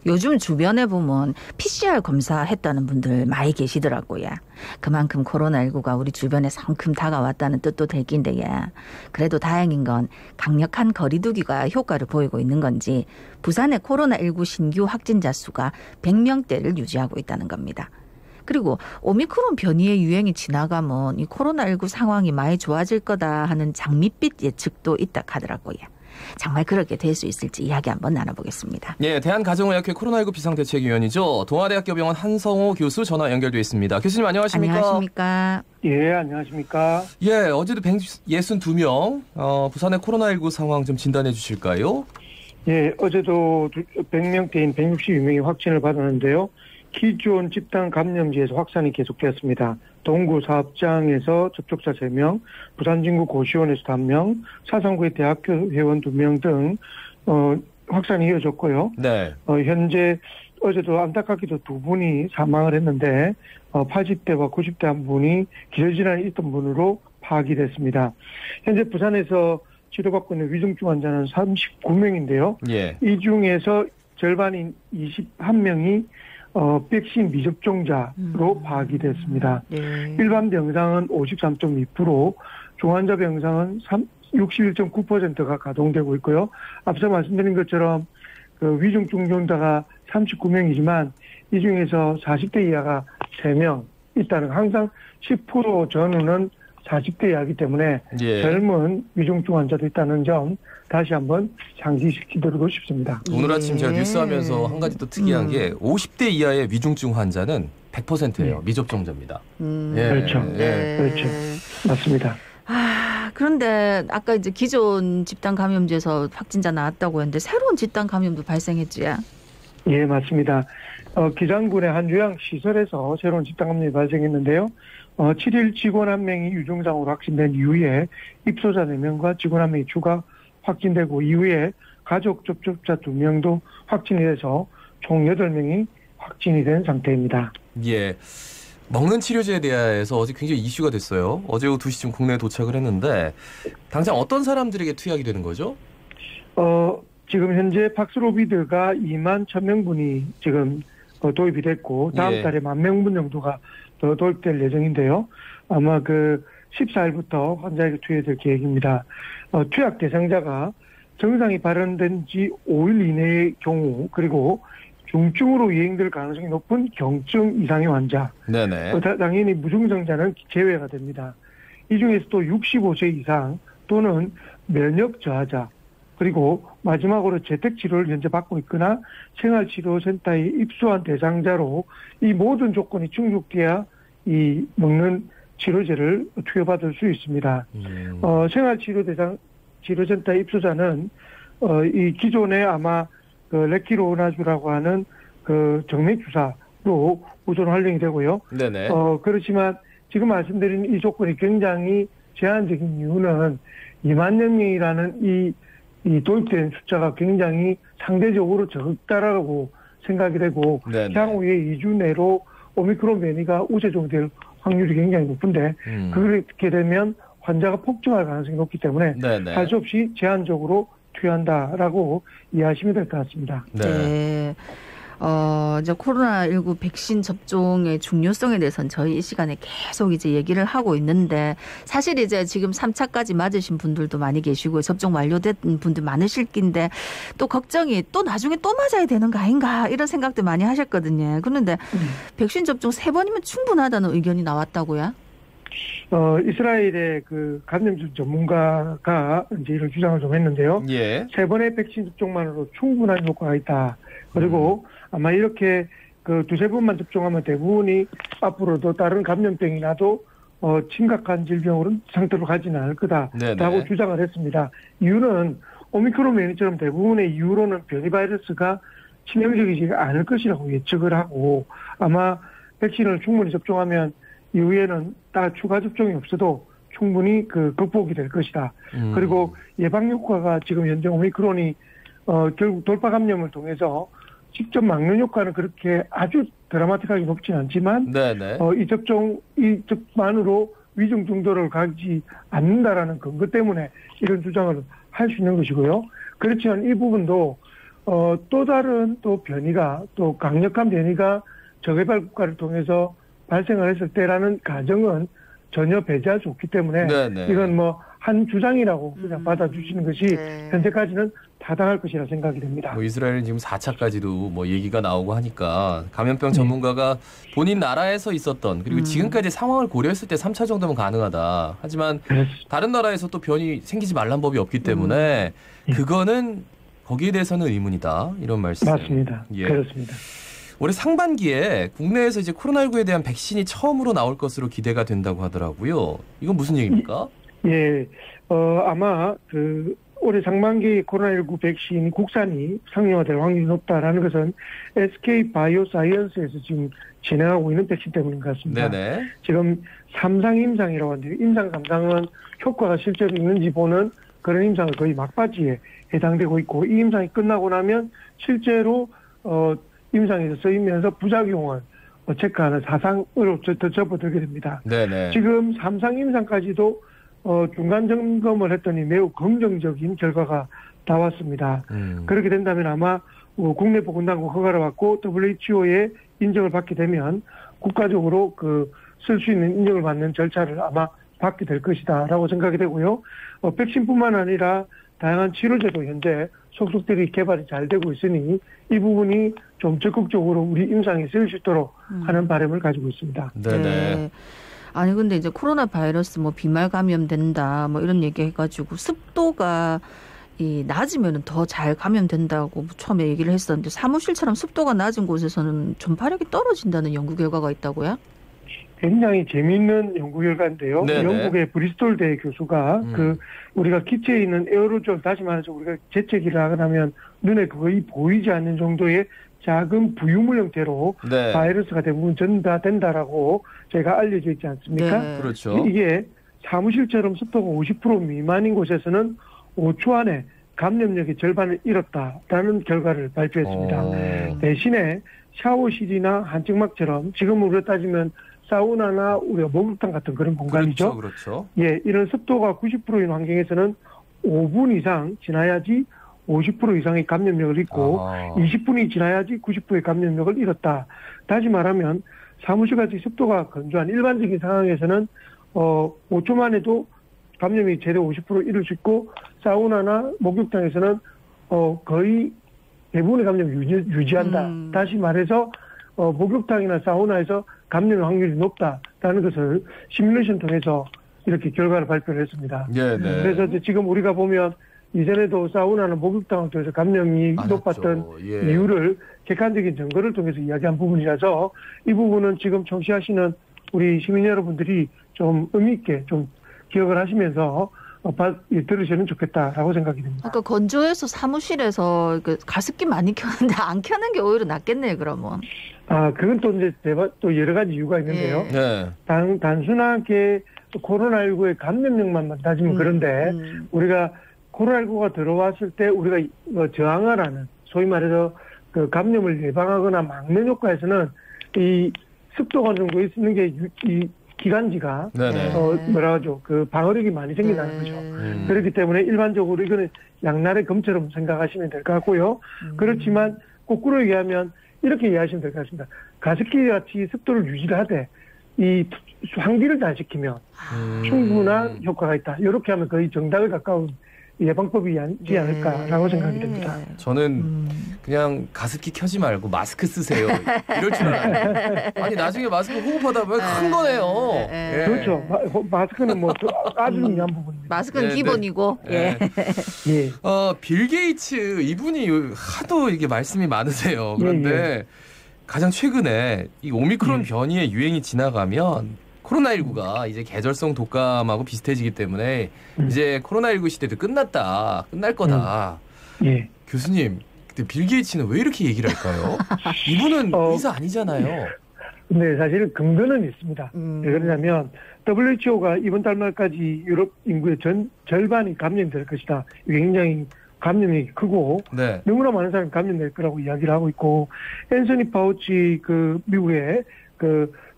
요즘 주변에 보면 PCR 검사했다는 분들 많이 계시더라고요. 그만큼 코로나19가 우리 주변에 성큼 다가왔다는 뜻도 될 낀데요. 그래도 다행인 건 강력한 거리두기가 효과를 보이고 있는 건지 부산의 코로나19 신규 확진자 수가 100명대를 유지하고 있다는 겁니다. 그리고 오미크론 변이의 유행이 지나가면 이 코로나19 상황이 많이 좋아질 거다 하는 장밋빛 예측도 있다 하더라고요. 정말 그렇게 될 수 있을지 이야기 한번 나눠보겠습니다. 예, 대한가정의학회 코로나19 비상대책위원이죠. 동아대학교 병원 한성호 교수 전화 연결돼 있습니다. 교수님 안녕하십니까? 안녕하십니까? 예, 안녕하십니까? 예, 어제도 162명 부산의 코로나19 상황 좀 진단해 주실까요? 예, 어제도 100명대인 162명이 확진을 받았는데요. 기존 집단 감염지에서 확산이 계속되었습니다. 동구 사업장에서 접촉자 3명, 부산진구 고시원에서 1명, 사상구의 대학교 회원 2명 등 확산이 이어졌고요. 네. 현재 어제도 안타깝게도 2분이 사망을 했는데 80대와 90대 한 분이 기저질환이 있던 분으로 파악이 됐습니다. 현재 부산에서 치료받고 있는 위중증 환자는 39명인데요. 예. 이 중에서 절반인 21명이 백신 미접종자로 파악이 됐습니다. 일반 병상은 53.2%, 중환자 병상은 61.9%가 가동되고 있고요. 앞서 말씀드린 것처럼 그 위중 중증자가 39명이지만 이 중에서 40대 이하가 3명 있다는, 항상 10% 전후는 40대 이하이기 때문에 예. 젊은 위중증 환자도 있다는 점 다시 한번 상기시키도록 싶습니다. 오늘 아침 제가 뉴스하면서 한 가지 또 특이한 게 50대 이하의 위중증 환자는 100%예요. 미접종자입니다. 예. 그렇죠. 네. 그렇죠. 맞습니다. 그런데 아까 이제 기존 집단 감염제에서 확진자 나왔다고 했는데 새로운 집단 감염도 발생했지요? 예, 맞습니다. 기장군의 한 요양시설에서 새로운 집단 감염이 발생했는데요. 7일 직원 1명이 유증상으로 확진된 이후에 입소자 4명과 직원 1명이 추가 확진되고 이후에 가족 접촉자 2명도 확진이 돼서 총 8명이 확진이 된 상태입니다. 예. 먹는 치료제에 대해서 어제 굉장히 이슈가 됐어요. 어제 오후 2시쯤 국내에 도착을 했는데 당장 어떤 사람들에게 투약이 되는 거죠? 지금 현재 팍스로비드가 2만 1,000명분이 지금 도입이 됐고 다음 달에 10,000명 정도가 더 도입될 예정인데요. 아마 14일부터 환자에게 투여될 계획입니다. 투약 대상자가 증상이 발현된 지 5일 이내의 경우, 그리고 중증으로 유행될 가능성이 높은 경증 이상의 환자, 네네. 당연히 무증상자는 제외가 됩니다. 이 중에서 또 65세 이상 또는 면역 저하자, 그리고 마지막으로 재택치료를 현재 받고 있거나 생활치료센터에 입소한 대상자로 이 모든 조건이 충족돼야 이 먹는 치료제를 투여받을 수 있습니다. 생활치료센터 입소자는 이 기존에 아마 레키로나주라고 하는 정맥주사로 우선 활용이 되고요. 네네. 그렇지만 지금 말씀드린 이 조건이 굉장히 제한적인 이유는 2만 명이라는 이 도입된 숫자가 굉장히 상대적으로 적다라고 생각이 되고 네네. 향후에 2주 내로 오미크론 변이가 우세종될 확률이 굉장히 높은데 그렇게 되면 환자가 폭증할 가능성이 높기 때문에 할 수 없이 제한적으로 투여한다라고 이해하시면 될 것 같습니다. 네. 이제 코로나19 백신 접종의 중요성에 대해서는 저희 이 시간에 계속 이제 얘기를 하고 있는데 사실 이제 지금 3차까지 맞으신 분들도 많이 계시고 접종 완료된 분들 많으실 낀데 또 걱정이 또 나중에 또 맞아야 되는 거 아닌가 이런 생각도 많이 하셨거든요. 그런데 백신 접종 3번이면 충분하다는 의견이 나왔다고요? 이스라엘의 감염증 전문가가 이제 이런 주장을 좀 했는데요. 예. 3번의 백신 접종만으로 충분한 효과가 있다. 그리고 아마 이렇게 2-3번만 접종하면 대부분이 앞으로도 다른 감염병이 나도 심각한 질병으로 상태로 가지는 않을 거다라고 네네. 주장을 했습니다. 이유는 오미크론 변이처럼 대부분의 이유로는 변이 바이러스가 치명적이지 않을 것이라고 예측을 하고 아마 백신을 충분히 접종하면 이후에는 따 추가 접종이 없어도 충분히 극복이 될 것이다. 그리고 예방 효과가 지금 현재 오미크론이 결국 돌파 감염을 통해서 직접 막는 효과는 그렇게 아주 드라마틱하게 높지는 않지만 네네. 이 접종만으로 위중 정도를 가지 않는다라는 근거 때문에 이런 주장을 할 수 있는 것이고요. 그렇지만 이 부분도 또 다른 또 변이가 또 강력한 변이가 저개발 국가를 통해서 발생을 했을 때라는 가정은 전혀 배제할 수 없기 때문에 네네. 이건 뭐 한 주장이라고 그냥 받아주시는 것이 네. 현재까지는 타당할 것이라 생각이 됩니다. 뭐 이스라엘은 지금 4차까지도 뭐 얘기가 나오고 하니까 감염병 전문가가 본인 나라에서 있었던 그리고 지금까지 상황을 고려했을 때 3차 정도면 가능하다. 하지만 다른 나라에서 또 변이 생기지 말란 법이 없기 때문에 그거는 거기에 대해서는 의문이다. 이런 말씀. 맞습니다. 예. 그렇습니다. 올해 상반기에 국내에서 이제 코로나19에 대한 백신이 처음으로 나올 것으로 기대가 된다고 하더라고요. 이건 무슨 얘기입니까? 예, 아마 올해 상반기 코로나19 백신 국산이 상용화될 확률이 높다라는 것은 SK 바이오사이언스에서 지금 진행하고 있는 백신 때문인 것 같습니다. 네네. 지금 3상 임상이라고 하는데 임상 3상은 효과가 실제로 있는지 보는 그런 임상을 거의 막바지에 해당되고 있고 이 임상이 끝나고 나면 실제로 임상에서 쓰이면서 부작용을 체크하는 4상으로 더 접어들게 됩니다. 네네. 지금 3상 임상까지도 중간 점검을 했더니 매우 긍정적인 결과가 나왔습니다. 그렇게 된다면 아마 국내 보건당국 허가를 받고 WHO의 인정을 받게 되면 국가적으로 쓸 수 있는 인정을 받는 절차를 아마 받게 될 것이다라고 생각이 되고요. 백신뿐만 아니라 다양한 치료제도 현재 속속들이 개발이 잘 되고 있으니 이 부분이 좀 적극적으로 우리 임상에 쓰일 수 있도록 하는 바람을 가지고 있습니다. 네네. 네. 아니 근데 이제 코로나 바이러스 뭐 비말 감염된다 뭐 이런 얘기 해가지고 습도가 낮으면 더 잘 감염된다고 처음에 얘기를 했었는데 사무실처럼 습도가 낮은 곳에서는 전파력이 떨어진다는 연구 결과가 있다고요? 굉장히 재미있는 연구 결과인데요. 네네. 영국의 브리스톨 대 교수가 우리가 기체에 있는 에어로졸, 다시 말해서 우리가 재채기를 하면 눈에 거의 보이지 않는 정도의 작은 부유물 형태로 네. 바이러스가 대부분 전파된다라고 저희가 알려져 있지 않습니까? 네. 그렇죠. 이게 사무실처럼 습도가 50% 미만인 곳에서는 5초 안에 감염력의 절반을 잃었다라는 결과를 발표했습니다. 대신에 샤워실이나 한증막처럼 지금 우리가 따지면 사우나나 우리가 목욕탕 같은 그런 공간이죠. 그렇죠. 예, 이런 습도가 90%인 환경에서는 5분 이상 지나야지 50% 이상의 감염력을 잃고 20분이 지나야지 90%의 감염력을 잃었다. 다시 말하면 사무실같이 습도가 건조한 일반적인 상황에서는 5초 만에도 감염이 최대 50% 잃을 수 있고 사우나나 목욕탕에서는 거의 대부분의 감염을 유지한다. 다시 말해서 목욕탕이나 사우나에서 감염 확률이 높다라는 것을 시뮬레이션 통해서 이렇게 결과를 발표를 했습니다. 네. 그래서 지금 우리가 보면 이전에도 사우나나 목욕탕을 통해서 감염이 높았던 예. 이유를 객관적인 증거를 통해서 이야기한 부분이라서 이 부분은 지금 청취하시는 우리 시민 여러분들이 좀 의미 있게 좀 기억을 하시면서 들으시면 좋겠다라고 생각이 됩니다. 아까 건조해서 사무실에서 가습기 많이 켰는데 안 켜는 게 오히려 낫겠네요, 그러면. 그건 또 이제 또 여러 가지 이유가 있는데요. 예. 네. 단순하게 코로나19의 감염력만 따지면 그런데 우리가 코로나19가 들어왔을 때 우리가 저항을 하는 소위 말해서 그 감염을 예방하거나 막는 효과에서는 이 습도가 어느 정도 있는 게 이 기관지가 뭐라 하죠? 그 방어력이 많이 생긴다는 거죠. 그렇기 때문에 일반적으로 이거는 양날의 검처럼 생각하시면 될 것 같고요. 그렇지만 거꾸로 얘기하면 이렇게 이해하시면 될 것 같습니다. 가습기 같이 습도를 유지를 하되 이 환기를 잘 시키면 충분한 효과가 있다. 이렇게 하면 거의 정답에 가까운 예방법이지 않을까라고 생각이 됩니다. 저는 그냥 가습기 켜지 말고 마스크 쓰세요. 이럴 줄 알아요. 아니 나중에 마스크 호흡하다 보면 큰 거네요. 예. 그렇죠. 마스크는 뭐 아주 중요한 부분입니다. 마스크는 기본이고. 예. 예. 빌 게이츠 이분이 하도 이게 말씀이 많으세요. 그런데 가장 최근에 이 오미크론 변이의 유행이 지나가면 코로나19가 이제 계절성 독감하고 비슷해지기 때문에 이제 코로나19 시대도 끝날 거다. 예. 교수님, 근데 빌 게이츠는 왜 이렇게 얘기를 할까요? 이분은 의사 아니잖아요. 근데 사실 근거는 있습니다. 왜 그러냐면 WHO가 이번 달 말까지 유럽 인구의 절반이 감염될 것이다. 이게 굉장히 감염력이 크고 너무나 많은 사람이 감염될 거라고 이야기를 하고 있고 앤서니 파우치 미국의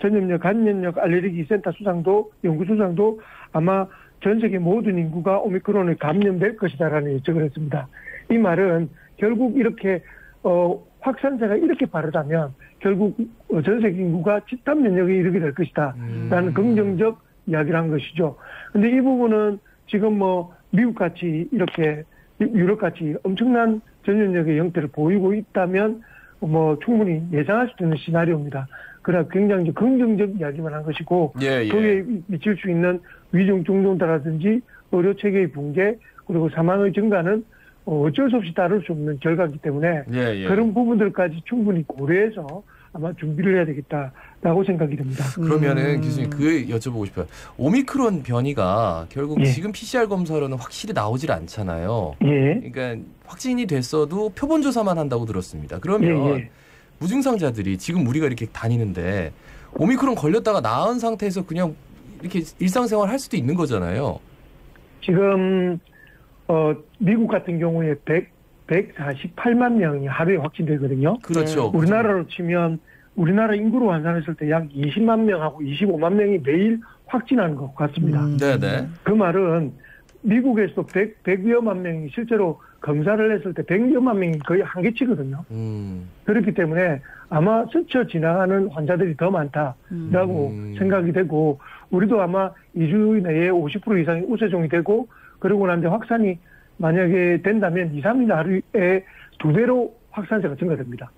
전염력, 감염력 알레르기 센터 연구소장도 아마 전 세계 모든 인구가 오미크론에 감염될 것이다라는 예측을 했습니다. 이 말은 결국 이렇게 확산세가 이렇게 빠르다면 결국 전 세계 인구가 집단 면역에 이르게 될 것이다 라는 긍정적 이야기를 한 것이죠. 근데 이 부분은 지금 뭐 미국같이 이렇게 유럽같이 엄청난 전염력의 형태를 보이고 있다면 뭐 충분히 예상할 수 있는 시나리오입니다. 그러나 굉장히 긍정적 이야기만 한 것이고 그에 미칠 수 있는 위중 중동다라든지 의료 체계의 붕괴 그리고 사망의 증가는 어쩔 수 없이 따를 수 없는 결과이기 때문에 그런 부분들까지 충분히 고려해서 아마 준비를 해야 되겠다라고 생각이 됩니다. 그러면은 교수님 그 여쭤보고 싶어요. 오미크론 변이가 결국 지금 PCR 검사로는 확실히 나오질 않잖아요. 그러니까 확진이 됐어도 표본 조사만 한다고 들었습니다. 그러면 무증상자들이 지금 우리가 이렇게 다니는데 오미크론 걸렸다가 나은 상태에서 그냥 이렇게 일상생활 할 수도 있는 거잖아요. 지금 미국 같은 경우에 148만 명이 하루에 확진되거든요. 그렇죠. 우리나라로 치면 우리나라 인구로 환산했을 때 약 20만 명하고 25만 명이 매일 확진하는 것 같습니다. 네네. 그 말은 미국에서도 100여만 명이 실제로 검사를 했을 때 100여만 명이 거의 한계치거든요. 그렇기 때문에 아마 스쳐 지나가는 환자들이 더 많다라고 생각이 되고 우리도 아마 2주 내에 50% 이상이 우세종이 되고 그러고 난데 확산이 만약에 된다면 2, 3일 하루에 2배로 확산세가 증가됩니다.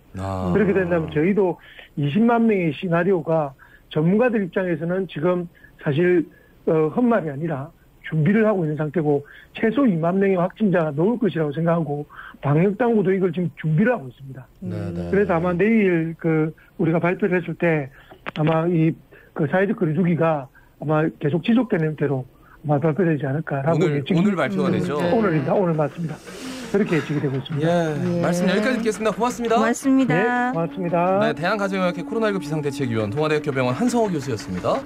그렇게 된다면 저희도 20만 명의 시나리오가 전문가들 입장에서는 지금 사실 헛말이 아니라 준비를 하고 있는 상태고 최소 2만 명의 확진자가 나올 것이라고 생각하고 방역당국도 이걸 지금 준비를 하고 있습니다. 그래서 아마 내일 우리가 발표를 했을 때 아마 그 사회적 거리두기가 아마 계속 지속되는 형태로 아마 발표되지 않을까라고 오늘 발표가 되죠? 오늘입니다. 오늘 맞습니다. 그렇게 예측이 되고 있습니다. 말씀 여기까지 듣겠습니다. 고맙습니다. 고맙습니다. 네, 고맙습니다. 네, 대한가정의학회 코로나19 비상대책위원 동아대학교병원 한성호 교수였습니다.